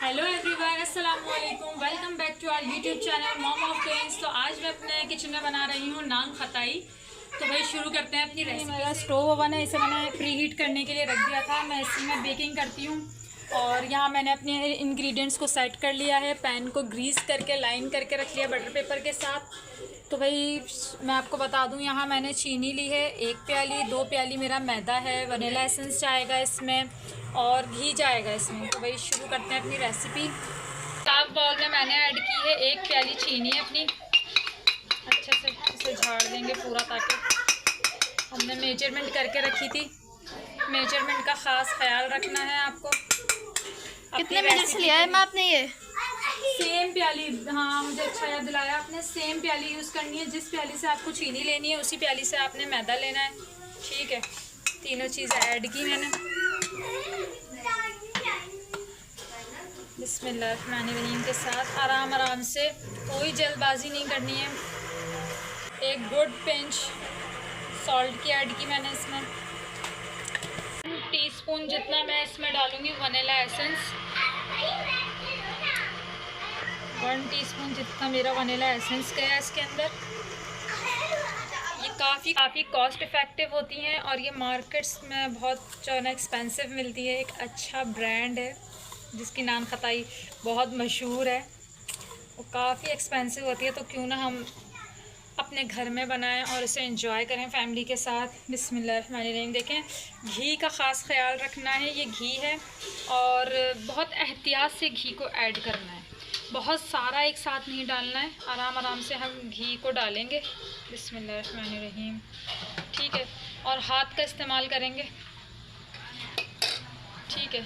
Hello everyone, अस्सलाम वालेकुम। Welcome back to our YouTube channel mom of twins. तो आज मैं अपने किचन में बना रही हूँ नान खताई। तो भाई शुरू करते हैं अपनी रेसिपी। मेरा स्टोव ओवन है, इसे मैंने प्री हीट करने के लिए रख दिया था। मैं इसी में बेकिंग करती हूँ और यहाँ मैंने अपने इंग्रेडिएंट्स को सेट कर लिया है। पैन को ग्रीस करके लाइन करके रख लिया बटर पेपर के साथ। तो भाई मैं आपको बता दूँ, यहाँ मैंने चीनी ली है 1 प्याली, 2 प्याली मेरा मैदा है, वनीला एसेंस जाएगा इसमें और घी जाएगा इसमें। तो भाई शुरू करते हैं अपनी रेसिपी। हाफ बाउल में मैंने ऐड की है 1 प्याली चीनी अपनी। अच्छे से इसे झाड़ देंगे पूरा, ताकि हमने मेजरमेंट करके रखी थी। मेजरमेंट का ख़ास ख्याल रखना है आपको। कितने मेजर से लिया है मैं आपने? ये सेम प्याली, हाँ मुझे अच्छा याद दिलाया आपने। सेम प्याली यूज़ करनी है। जिस प्याली से आपको चीनी लेनी है उसी प्याली से आपने मैदा लेना है, ठीक है। तीनों चीज़ें ऐड की मैंने। बिस्मिल्लाहिर्रहमानिर्रहीम के साथ आराम आराम से, कोई जल्दबाजी नहीं करनी है। एक गुड पिंच सॉल्ट की ऐड की मैंने इसमें। 1 टीस्पून जितना मैं इसमें डालूँगी वनीला एसेंस। 1 टीस्पून जितना मेरा वनीला एसेंस गया इसके अंदर। ये काफ़ी कॉस्ट इफ़ेक्टिव होती हैं और ये मार्केट्स में बहुत जो है ना एक्सपेंसिव मिलती है। एक अच्छा ब्रांड है जिसकी नान खताई बहुत मशहूर है। वो काफ़ी एक्सपेंसिव होती है, तो क्यों ना हम अपने घर में बनाएं और इसे एंजॉय करें फैमिली के साथ। बिस्मिल्लाहिर्रहमानिर्रहीम। देखें, घी का ख़ास ख्याल रखना है। ये घी है और बहुत एहतियात से घी को ऐड करना है। बहुत सारा एक साथ नहीं डालना है, आराम आराम से हम घी को डालेंगे। बिस्मिल्लाहिर्रहमानिर्रहीम, ठीक है। और हाथ का इस्तेमाल करेंगे, ठीक है।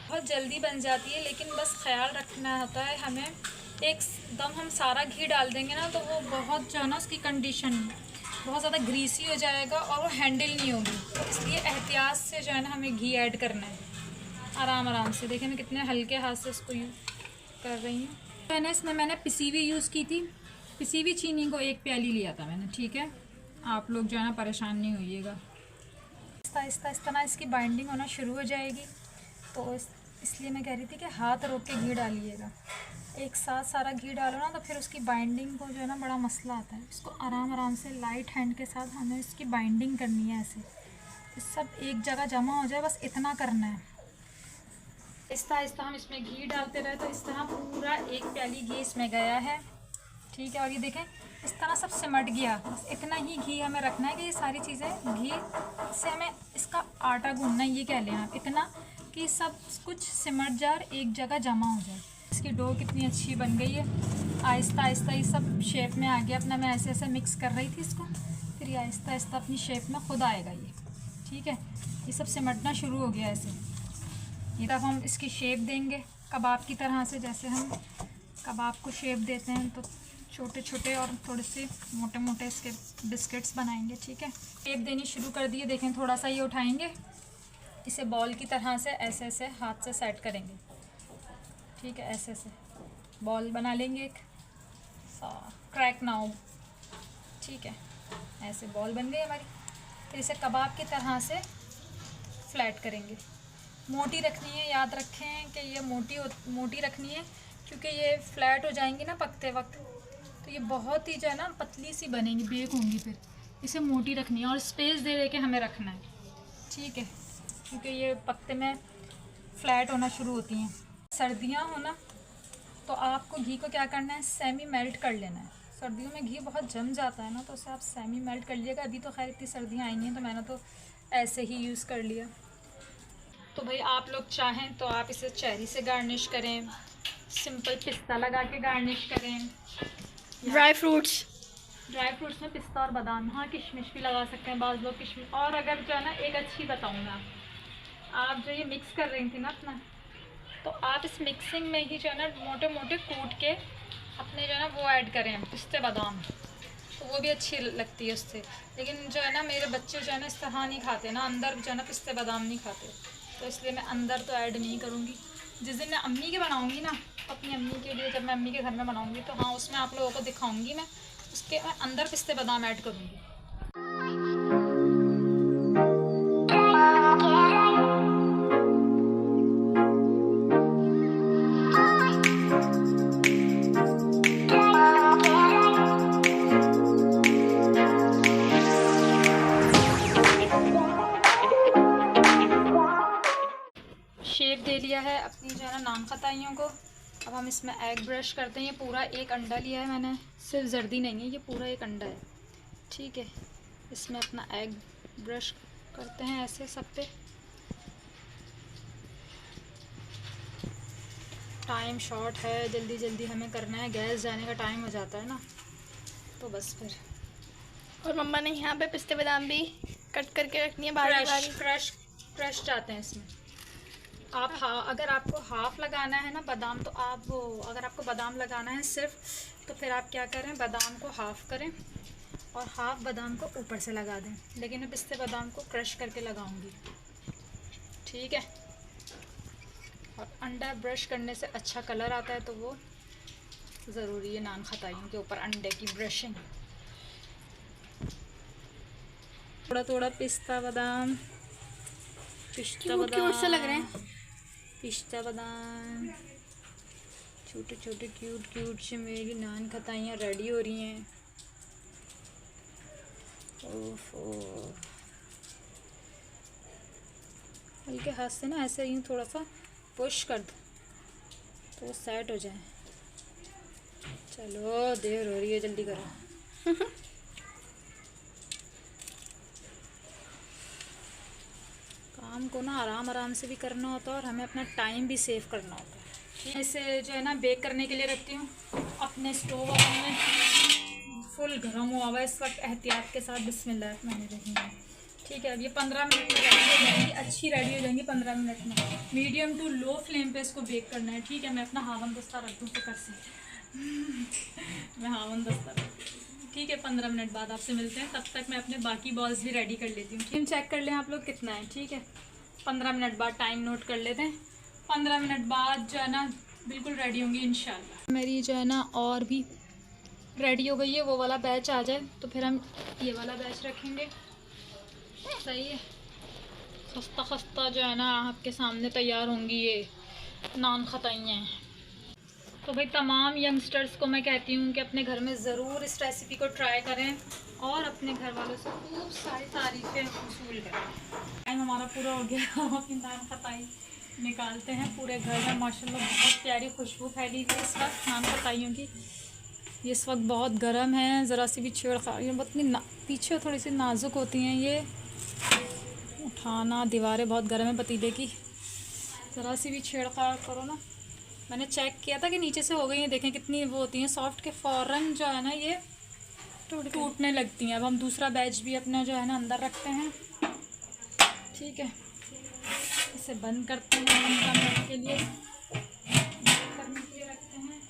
बहुत जल्दी बन जाती है, लेकिन बस ख्याल रखना होता है हमें। एकदम हम सारा घी डाल देंगे ना, तो वो बहुत जो है ना उसकी कंडीशन बहुत ज़्यादा ग्रीसी हो जाएगा और वो हैंडल नहीं होगी। तो इसलिए एहतियात से जो है ना हमें घी ऐड करना है आराम आराम से। देखिए मैं कितने हल्के हाथ से इसको कर रही हूँ। मैंने इसमें पिसी हुई यूज़ की थी। पिसी हुई चीनी को 1 प्याली लिया था मैंने, ठीक है। आप लोग जो है ना परेशान नहीं होइएगा। आहिस्ता इस तरह इसकी बाइंडिंग होना शुरू हो जाएगी। तो इसलिए मैं कह रही थी कि हाथ रोक के घी डालिएगा। एक साथ सारा घी डालो ना तो फिर उसकी बाइंडिंग को जो है ना बड़ा मसला आता है। इसको आराम आराम से लाइट हैंड के साथ हमें इसकी बाइंडिंग करनी है। ऐसे तो सब एक जगह जमा हो जाए, बस इतना करना है। आहिस्ता हम इसमें घी डालते रहे। तो इस तरह पूरा 1 प्याली घी इसमें गया है, ठीक है। और ये देखें इस तरह सब सिमट गया। बस इतना ही घी हमें रखना है कि ये सारी चीज़ें घी से हमें इसका आटा गूंदना है। ये कह लें आप, इतना कि सब कुछ सिमट जाए और एक जगह जमा हो जाए। इसकी डो कितनी अच्छी बन गई है। आहिस्ता ये सब शेप में आ गया अपना। मैं ऐसे मिक्स कर रही थी इसको, फिर ये आहिस्ता अपनी शेप में खुद आएगा ये, ठीक है। ये सब सिमटना शुरू हो गया ऐसे। ये तब हम इसकी शेप देंगे कबाब की तरह से। जैसे हम कबाब को शेप देते हैं तो छोटे छोटे और थोड़े से मोटे मोटे इसके बिस्किट्स बनाएंगे, ठीक है। शेप देनी शुरू कर दिए। देखें थोड़ा सा ये उठाएंगे, इसे बॉल की तरह से ऐसे हाथ से सेट करेंगे, ठीक है। ऐसे बॉल बना लेंगे एक क्रैक ना हो, ठीक है। ऐसे बॉल बन गई हमारी। फिर इसे कबाब की तरह से फ्लैट करेंगे। मोटी रखनी है, याद रखें कि ये मोटी रखनी है, क्योंकि ये फ्लैट हो जाएंगी ना पकते वक्त, तो ये बहुत ही जो है ना पतली सी बनेंगी, बेक होंगी। फिर इसे मोटी रखनी है और स्पेस दे के हमें रखना है, ठीक है, क्योंकि ये पकते में फ्लैट होना शुरू होती हैं। सर्दियाँ हो ना, तो आपको घी को क्या करना है, सेमी मेल्ट कर लेना है। सर्दियों में घी बहुत जम जाता है ना, तो उसे आप सेमी मेल्ट कर लीजिएगा। अभी तो खैर इतनी सर्दियाँ आई नहीं हैं, तो मैंने तो ऐसे ही यूज़ कर लिया। तो भाई आप लोग चाहें तो आप इसे चेरी से गार्निश करें, सिंपल पिस्ता लगा के गार्निश करें। ड्राई फ्रूट्स में पिस्ता और बादाम, हाँ किशमिश भी लगा सकते हैं बाज़ लोग, किशमिश। और अगर जो है ना एक अच्छी बताऊँ मैं, आप जो ये मिक्स कर रही थी ना अपना, तो आप इस मिक्सिंग में ही जो है ना मोटे मोटे कूट के अपने जो है ना वो ऐड करें, पिस्ते बादाम, तो वो भी अच्छी लगती है उससे। लेकिन जो है ना मेरे बच्चे जो है ना इस तरह नहीं खाते ना, अंदर जो है ना पिस्ते बादाम नहीं खाते, तो इसलिए मैं अंदर तो ऐड नहीं करूँगी। जिस दिन मैं अम्मी के बनाऊँगी ना, अपनी अम्मी के लिए जब मैं अम्मी के घर में बनाऊँगी, तो हाँ उसमें आप लोगों को दिखाऊँगी मैं, उसके मैं अंदर पिस्ते बादाम ऐड करूँगी। ये जो है ना नान खताइयों को अब हम इसमें एग ब्रश करते हैं। ये पूरा एक अंडा लिया है मैंने, सिर्फ जर्दी नहीं है, ये पूरा एक अंडा है। ठीक है, इसमें अपना एग ब्रश करते हैं ऐसे सब पे। टाइम शॉर्ट है, जल्दी जल्दी हमें करना है, गैस जाने का टाइम हो जाता है ना, तो बस फिर। और मम्मा ने यहाँ पे पिस्ते बादाम भी कट करके रखनी है बारीक बारीक। क्रश चाहते हैं इसमें आप। अगर आपको हाफ लगाना है ना बादाम, तो आप वो, अगर आपको बादाम लगाना है सिर्फ, तो फिर आप क्या करें, बादाम को हाफ करें और हाफ बादाम को ऊपर से लगा दें। लेकिन मैं पिस्ते बादाम को क्रश करके लगाऊंगी। ठीक है, और अंडा ब्रश करने से अच्छा कलर आता है, तो वो ज़रूरी है नान खताइयों के ऊपर अंडे की ब्रशिंग। थोड़ा थोड़ा पिस्ता बादाम, क्यूट से लग रहे हैं। पिस्ता बादाम छोटे छोटे क्यूट क्यूट से मेरी नान खताइयाँ रेडी हो रही हैं। ओफो, हल्के हाथ से ना ऐसे यूँ थोड़ा सा पुश कर दो तो वो सेट हो जाए। चलो देर हो रही है, जल्दी करो। काम को ना आराम आराम से भी करना होता है और हमें अपना टाइम भी सेव करना होता है। इसे जो है ना बेक करने के लिए रखती हूँ अपने स्टोव ओवन में, फुल गर्म हुआ हुआ है इस वक्त। एहतियात के साथ बिस्मिल्लाहिर्रहमानिर्रहीम। ठीक है, अब ये 15 मिनट में रेडी हो जाएंगी, अच्छी रेडी हो जाएंगी 15 मिनट में। मीडियम टू लो फ्लेम पे इसको बेक करना है। ठीक है, मैं अपना हावन दस्ता रख दूँ पकड़ से। मैं हावन दस्ता रख दूँ। ठीक है, 15 मिनट बाद आपसे मिलते हैं। तब तक मैं अपने बाकी बॉल्स भी रेडी कर लेती हूँ। टाइम चेक कर लें आप लोग कितना है। ठीक है, 15 मिनट बाद टाइम नोट कर लेते हैं। 15 मिनट बाद जो है ना बिल्कुल रेडी होंगी इंशाल्लाह। मेरी जो है ना और भी रेडी हो गई है, वो वाला बैच आ जाए तो फिर हम ये वाला बैच रखेंगे। सही है, खस्ता खस्ता जो है ना आपके सामने तैयार होंगी ये नान खताइयाँ। तो भाई तमाम यंगस्टर्स को मैं कहती हूँ कि अपने घर में ज़रूर इस रेसिपी को ट्राई करें और अपने घर वालों से खूब सारी तारीफ़ें वसूल करें। टाइम हमारा पूरा हो गया, हम अपनी नान खताई निकालते हैं। पूरे घर में माशाल्लाह बहुत प्यारी खुशबू फैली हुई है इस वक्त नान खताइयों की। ये इस वक्त बहुत गर्म है, ज़रा सी भी छेड़खानी बहुत पीछे थोड़ी सी नाजुक होती हैं ये, उठाना, दीवारें बहुत गर्म है पतीले की, ज़रा सी भी छेड़छाड़ करो ना। मैंने चेक किया था कि नीचे से हो गई हैं, देखें कितनी वो होती हैं सॉफ्ट के फ़ौरन जो है ना ये टूटने लगती हैं। अब हम दूसरा बैच भी अपना जो है ना अंदर रखते हैं। ठीक है, इसे बंद करते हैं 15 मिनट के लिए, करने के लिए रखते हैं,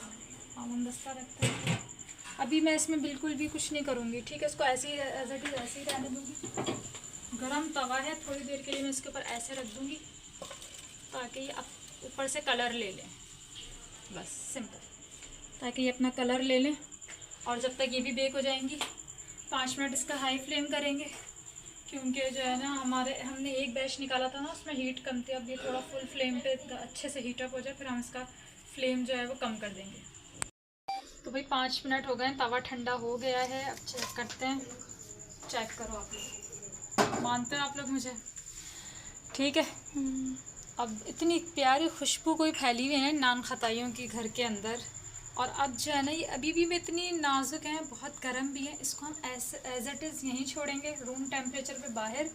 आमन दस्ता रखते हैं। अभी मैं इसमें बिल्कुल भी कुछ नहीं करूँगी। ठीक है, इसको ऐसे ही एज इट इज़ ऐसे ही रहने दूँगी। गरम तवा है, थोड़ी देर के लिए मैं इसके ऊपर ऐसे रख दूँगी ताकि ये ऊपर से कलर ले लें, बस सिंपल, ताकि ये अपना कलर ले लें। और जब तक ये भी बेक हो जाएंगी 5 मिनट इसका हाई फ्लेम करेंगे, क्योंकि जो है ना हमने एक बैच निकाला था ना उसमें हीट कम थी। अब ये थोड़ा फुल फ्लेम पे अच्छे से हीटअप हो जाए फिर हम इसका फ्लेम जो है वो कम कर देंगे। तो भाई 5 मिनट हो गए, तवा ठंडा हो गया है। अब चेक करते हैं, चेक करो आप लोग, मानते हो आप लोग मुझे? ठीक है, अब इतनी प्यारी खुशबू कोई फैली हुई है नान खताइयों की घर के अंदर। और अब जो है ना ये अभी भी इतनी नाजुक हैं, बहुत गर्म भी है। इसको हम एज इट इज़ यहीं छोड़ेंगे रूम टेम्परेचर पे बाहर,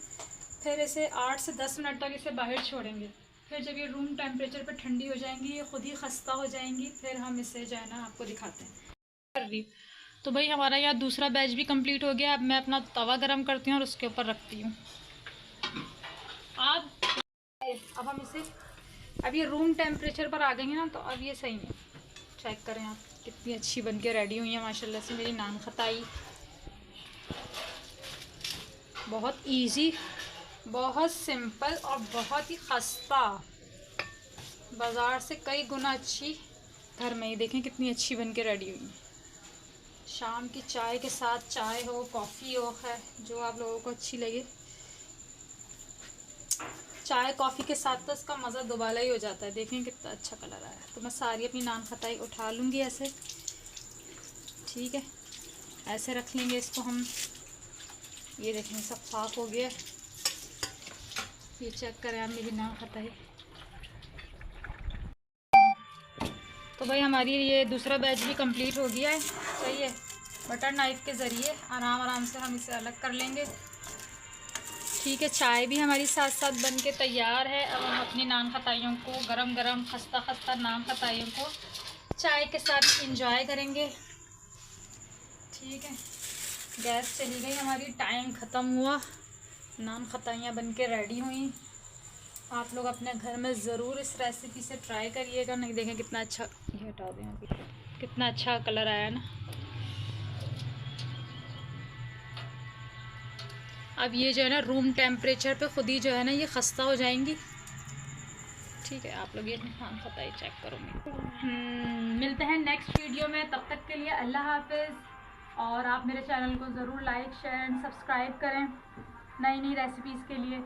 फिर इसे 8 से 10 मिनट तक इसे बाहर छोड़ेंगे। फिर जब ये रूम टेम्परेचर पे ठंडी हो जाएंगी, ये खुद ही खस्ता हो जाएंगी, फिर हम इसे जो है ना आपको दिखाते हैं। तो भाई हमारा यहाँ दूसरा बैच भी कंप्लीट हो गया। अब मैं अपना तवा गरम करती हूँ और उसके ऊपर रखती हूँ। अब हम इसे, अब ये रूम टेम्परेचर पर आ गई है ना, तो अब ये सही है। चेक करें आप कितनी अच्छी बन के रेडी हुई है माशाल्लाह से मेरी नान खताई। बहुत इजी, बहुत सिंपल और बहुत ही खस्ता, बाज़ार से कई गुना अच्छी, घर में ही देखें कितनी अच्छी बन के रेडी हुई है। शाम की चाय के साथ, चाय हो, कॉफ़ी हो, है जो आप लोगों को अच्छी लगे, चाय कॉफ़ी के साथ तो इसका मज़ा दोबारा ही हो जाता है। देखें कितना अच्छा कलर आया है। तो मैं सारी अपनी नान खताई उठा लूँगी ऐसे। ठीक है, ऐसे रख लेंगे इसको हम। ये देखें सब साफ़ हो गया। ये चेक करें आप मेरी नान खताई, तो भाई हमारी ये दूसरा बैच भी कंप्लीट हो गया है। सही है, बटर नाइफ़ के ज़रिए आराम से हम इसे अलग कर लेंगे। ठीक है, चाय भी हमारी साथ साथ बन के तैयार है। अब हम अपनी नान खताइयों को, गरम गरम खस्ता खस्ता नान खताइयों को चाय के साथ इंजॉय करेंगे। ठीक है, गैस चली गई हमारी, टाइम ख़त्म हुआ, नान खताइयाँ बन के रेडी हुई। आप लोग अपने घर में ज़रूर इस रेसिपी से ट्राई करिएगा। नहीं, देखें कितना अच्छा, ये हटा दें अभी, कितना अच्छा कलर आया ना। अब ये जो है ना रूम टेम्परेचर पे खुद ही जो है ना ये खस्ता हो जाएंगी। ठीक है, आप लोग ये नान खताई चेक करो। मिलते हैं नेक्स्ट वीडियो में, तब तक के लिए अल्लाह हाफिज़। और आप मेरे चैनल को ज़रूर लाइक शेयर एंड सब्सक्राइब करें नई नई रेसिपीज़ के लिए।